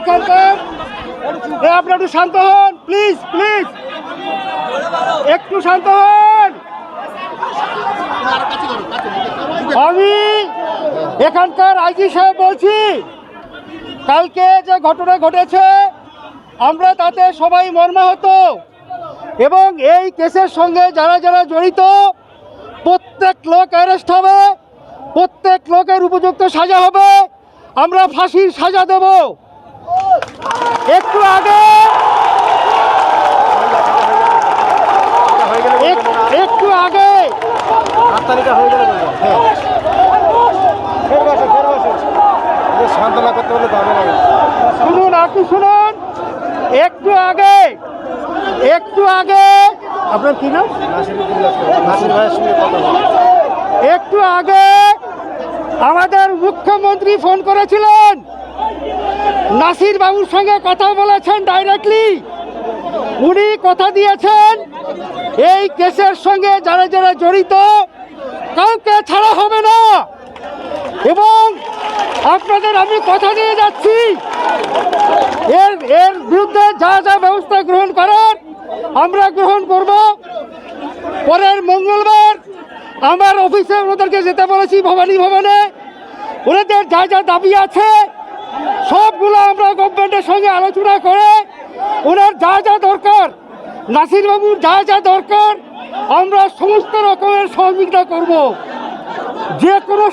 এখানকার আপনি একটু শান্ত হন, প্লিজ প্লিজ, একটু শান্ত হন। আমি এখানকার আইজি সাহেব বলছি, কালকে যে ঘটনা ঘটেছে আমরা তাতে সবাই মর্মাহত, এবং এই কেসের সঙ্গে যারা যারা জড়িত প্রত্যেক লোক অ্যারেস্ট হবে, প্রত্যেক লোকের উপযুক্ত সাজা হবে, আমরা ফাঁসির সাজা দেব। একটু আগে সান্ত্বনা করতে হলে দাবি লাগে। শুনুন, আপনি শুনুন, একটু আগে আপনার কি নাম? নাসির ভাইয়ের সঙ্গে কথা বলি। একটু আগে আমাদের মুখ্যমন্ত্রী ফোন করেছিলেন, নাসির বাবুর সঙ্গে কথা বলেছেন ডাইরেক্টলি। উনি কথা দিয়েছেন এই কেসের সঙ্গে যারা যারা জড়িত কাউকে ছাড়া হবে না, এবং আপনাদের আমি কথা দিয়ে যাচ্ছি এর বিরুদ্ধে যা যা ব্যবস্থা গ্রহণ করার আমরা গ্রহণ করব। পরের মঙ্গলবার আমার অফিসে ওনাদেরকে যেতে বলেছি, ভবানী ভবনে। ওনাদের যা যা দাবি আছে সবগুলো আমরা গভর্নমেন্টের সঙ্গে আলোচনা করে ওনার যা যা দরকার, নাসিরবাবুর যা যা দরকার আমরা সমস্ত রকমের সহযোগিতা করব। যে কোনো